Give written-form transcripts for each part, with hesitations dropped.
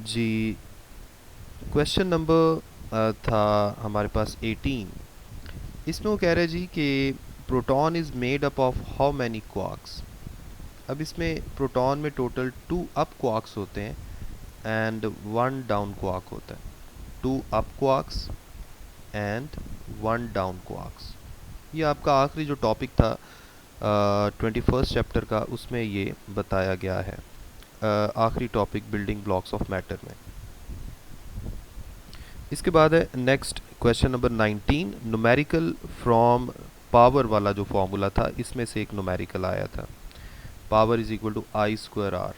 जी, question number था हमारे पास 18। इसमें वो कह रहे हैं जी कि proton is made up of how many quarks. अब इसमें प्रोटॉन में टोटल 2 अप क्वार्क्स होते हैं एंड 1 डाउन क्वार्क होता है। 2 up quarks and 1 down quarks. ये आपका आखिरी जो टॉपिक था 21st चैप्टर का, उसमें ये बताया गया है। आखिरी topic building blocks of matter में। इसके बाद है next question number 19। Numerical from power वाला जो फॉर्मूला था, इसमें से एक न्यूमेरिकल आया था, power is equal to I square R.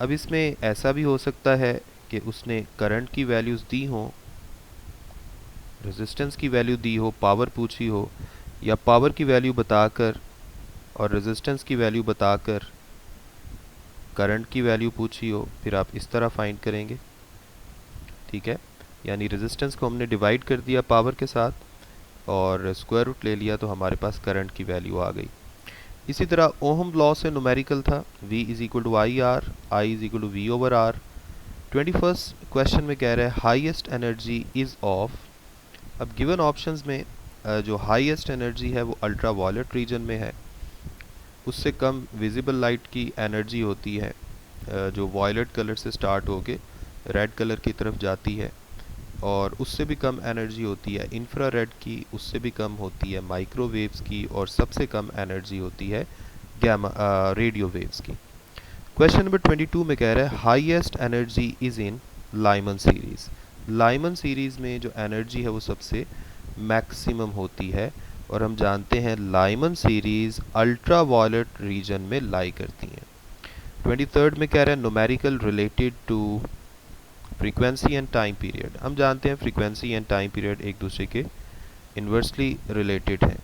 अब इसमें ऐसा भी हो सकता है कि उसने करंट की वैल्यूज़ दी हो, रेजिस्टेंस की वैल्यू दी हो, पावर पूछी हो, या पावर की वैल्यू बताकर और रेजिस्टेंस की वैल्यू बताकर करंट की वैल्यू पूछी हो। फिर आप इस तरह फाइंड करेंगे, ठीक है। यानी रेजिस्टेंस को हमने डिवाइड कर दिया पावर के साथ और स्क्वायर रूट ले लिया, तो हमारे पास करंट की वैल्यू आ गई। इसी तरह ओहम लॉ से न्यूमेरिकल था, V is equal to I R, I is equal to V over R. 21st question में कह रहा है हाईएस्ट एनर्जी इज ऑफ। अब गिवन ऑप्शंस में जो हाईएस्ट एनर्जी है वो अल्ट्रा वायलेट रीजन में है। उससे कम विजिबल लाइट की एनर्जी होती है जो वायलेट कलर से स्टार्ट होके रेड कलर की तरफ जाती है, और उससे भी कम एनर्जी होती है इंफ्रारेड की, उससे भी कम होती है माइक्रोवेव्स की, और सबसे कम एनर्जी होती है गैमा रेडियो वेव्स की। क्वेश्चन नंबर 22 में कह रहा है highest energy is in Lyman series. Lyman series में जो एनर्जी है वो सबसे मैक्सिमम होती है, और हम जानते हैं Lyman series ultra violet region में लाई करती हैं। 23rd में कह रहा है numerical related to frequency and time period. हम जानते हैं फ्रीक्वेंसी एंड टाइम पीरियड एक दूसरे के इन्वर्सली रिलेटेड हैं।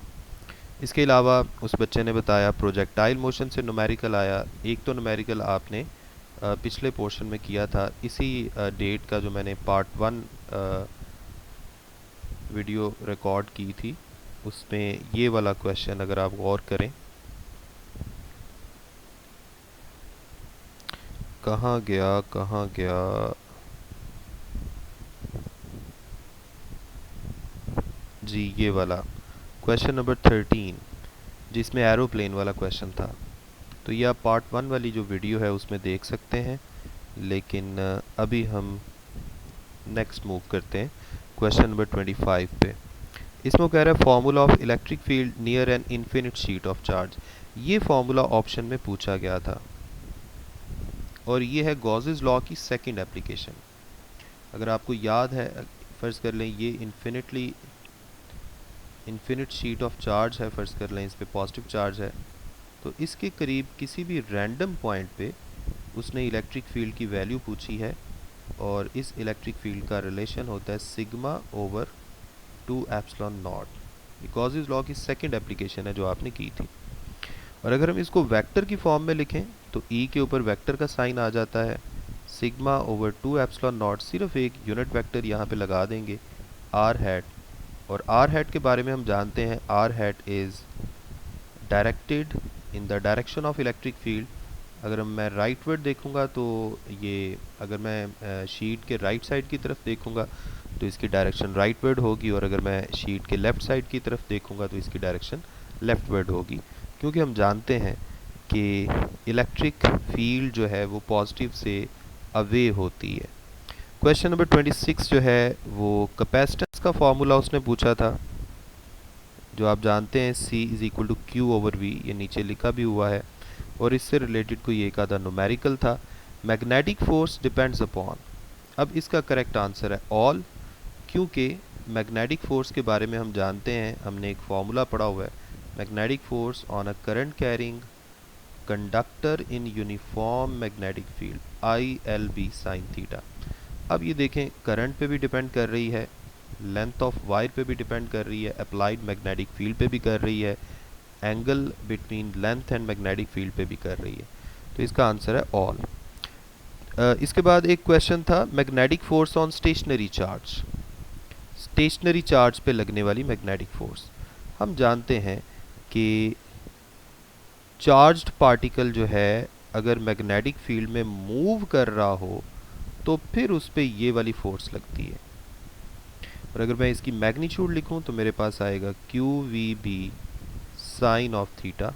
इसके अलावा उस बच्चे ने बताया प्रोजेक्टाइल मोशन से न्यूमेरिकल आया। एक तो न्यूमेरिकल आपने पिछले पोर्शन में किया था, इसी डेट का जो मैंने पार्ट 1 वीडियो रिकॉर्ड की थी, उसमें ये वाला क्वेश्चन अगर आप गौर करें, कहाँ गया कहाँ गया, जी ये वाला क्वेश्चन नंबर 13, जिसमें एरोप्लेन वाला क्वेश्चन था। तो ये आप पार्ट 1 वाली जो वीडियो है उसमें देख सकते हैं। लेकिन अभी हम नेक्स्ट मूव करते हैं क्वेश्चन नंबर 25 पे। इसमें कह रहा है formula of electric field near an infinite sheet of charge. ये फॉर्मूला ऑप्शन में पूछा गया था, और ये है गॉसेस लॉ की सेकंड एप्लीकेशन। अगर आपको याद है, फ़र्ज़ कर लें ये इन्फिनिट शीट ऑफ चार्ज है, फ़र्ज़ कर लें इस पे पॉजिटिव चार्ज है, तो इसके करीब किसी भी रैंडम पॉइंट पे उसने इलेक्ट्रिक फील्ड की वैल्यू पूछी है, और इस इलेक्ट्रिक फील्ड का रिलेशन होता है सिग्मा ओवर 2 एप्सिलॉन नॉट। ये गॉसेस लॉ की सेकंड एप्लीकेशन है जो आपने की थी। और अगर हम इसको वेक्टर की फॉर्म में लिखें तो E के ऊपर वेक्टर का साइन आ जाता है, सिग्मा ओवर 2 एप्सिलॉन नॉट। सिर्फ एक यूनिट वेक्टर यहाँ पे लगा देंगे, आर हैट। और आर हैट के बारे में हम जानते हैं, R hat is directed in the direction of electric field. अगर मैं राइट वर्ड देखूंगा तो ये, अगर मैं शीट के राइट साइड की तरफ देखूंगा तो इसकी डायरेक्शन राइट वर्ड होगी, और अगर मैं शीट के लेफ़्ट साइड की तरफ देखूंगा तो इसकी डायरेक्शन लेफ़्ट वर्ड होगी, क्योंकि हम जानते हैं कि इलेक्ट्रिक फील्ड जो है वो पॉजिटिव से अवे होती है। क्वेश्चन नंबर 26 जो है वो कैपेसिटेंस का फॉर्मूला उसने पूछा था, जो आप जानते हैं C is equal to Q over V, ये नीचे लिखा भी हुआ है, और इससे रिलेटेड कोई एक आधा न्यूमेरिकल था। Magnetic force depends upon. अब इसका करेक्ट आंसर है ऑल, क्योंकि मैग्नेटिक फोर्स के बारे में हम जानते हैं, हमने एक फॉर्मूला पढ़ा हुआ है, magnetic force on a current carrying conductor in uniform magnetic field ILB sine theta. अब ये देखें, करंट पे भी डिपेंड कर रही है, लेंथ ऑफ वायर पे भी डिपेंड कर रही है, अप्लाइड मैग्नेटिक फील्ड पे भी कर रही है, angle between length and magnetic field पे भी कर रही है। तो इसका आंसर है ऑल। इसके बाद एक क्वेश्चन था magnetic force on stationary charge. Stationary charge पे लगने वाली मैग्नेटिक फोर्स। हम जानते हैं कि चार्ज्ड पार्टिकल जो है अगर मैग्नेटिक फील्ड में मूव कर रहा हो तो फिर उस पर ये वाली फोर्स लगती है। और अगर मैं इसकी मैग्नीट्यूड लिखूं तो मेरे पास आएगा QVB साइन ऑफ थीटा।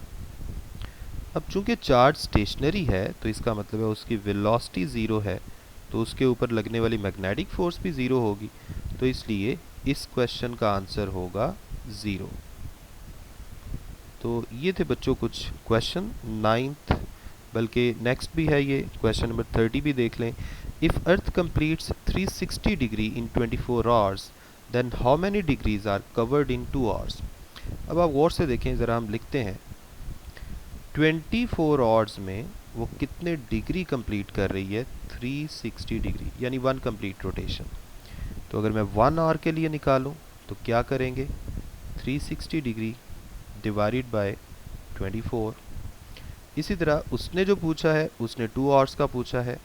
अब चूंकि चार्ज स्टेशनरी है तो इसका मतलब है उसकी वेलोसिटी ज़ीरो है, तो उसके ऊपर लगने वाली मैग्नेटिक फोर्स भी ज़ीरो होगी, तो इसलिए इस क्वेश्चन का आंसर होगा ज़ीरो। तो ये थे बच्चों कुछ क्वेश्चन 9th, बल्कि नेक्स्ट भी है ये क्वेश्चन नंबर 30 भी देख लें। If earth completes 360 degree in 24 hours then how many degrees are covered in 2 hours. अब आप गौर से देखें ज़रा, हम लिखते हैं 24 आवर्स में वो कितने डिग्री कंप्लीट कर रही है, 360 डिग्री यानी 1 कंप्लीट रोटेशन। तो अगर मैं 1 आवर के लिए निकालूं तो क्या करेंगे, 360 डिग्री डिवाइडेड बाय 24। इसी तरह उसने जो पूछा है उसने 2 आवर्स का पूछा है,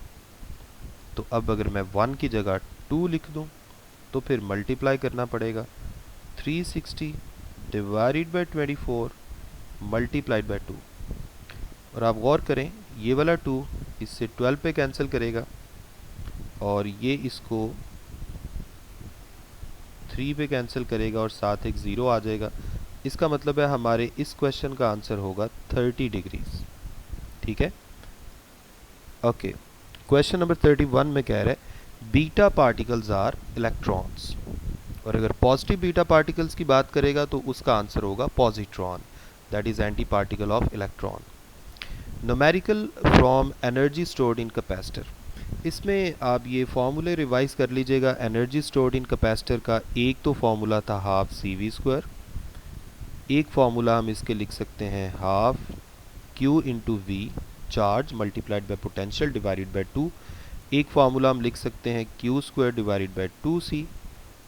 तो अब अगर मैं 1 की जगह 2 लिख दूं तो फिर मल्टीप्लाई करना पड़ेगा, 360 डिवाइडेड बाय 24 मल्टीप्लाइड बाय 2। और आप गौर करें ये वाला 2 इससे 12 पे कैंसिल करेगा और ये इसको 3 पे कैंसिल करेगा और साथ एक 0 आ जाएगा। इसका मतलब है हमारे इस क्वेश्चन का आंसर होगा 30 डिग्रीज। ठीक है, ओके। क्वेश्चन नंबर 31 में कह रहा है बीटा पार्टिकल्स आर इलेक्ट्रॉन्स, और अगर पॉजिटिव बीटा पार्टिकल्स की बात करेगा तो उसका आंसर होगा positron, that is anti particle of electron. Numerical from energy stored in capacitor, इसमें आप ये फॉर्मूले रिवाइज कर लीजिएगा। एनर्जी स्टोर्ड इन कैपेसिटर का एक तो फॉर्मूला था हाफ CV², एक फॉर्मूला हम इसके लिख सकते हैं half Q into V charge multiplied by potential divided by 2, एक फार्मूला हम लिख सकते हैं Q² डिवाइडेड बाय 2C,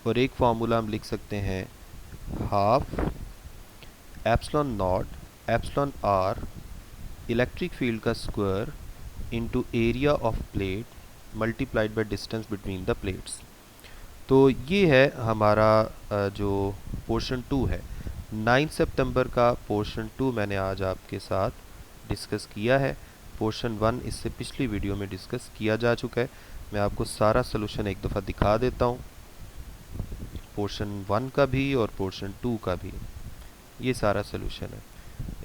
और एक फार्मूला हम लिख सकते हैं half epsilon naught epsilon R electric field का square into area of plate multiplied by distance between the plates. तो ये है हमारा जो पोर्शन 2 है, 9 सितंबर का पोर्शन 2 मैंने आज आपके साथ डिस्कस किया है। पोर्शन 1 इससे पिछली वीडियो में डिस्कस किया जा चुका है। मैं आपको सारा सलूशन एक दफ़ा दिखा देता हूँ, पोर्शन 1 का भी और पोर्शन 2 का भी। ये सारा सलूशन है,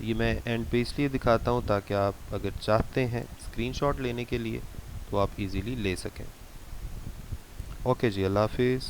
ये मैं एंड पे इसलिए दिखाता हूँ ताकि आप अगर चाहते हैं स्क्रीनशॉट लेने के लिए तो आप इजीली ले सकें। ओके जी, अल्लाह हाफिज़।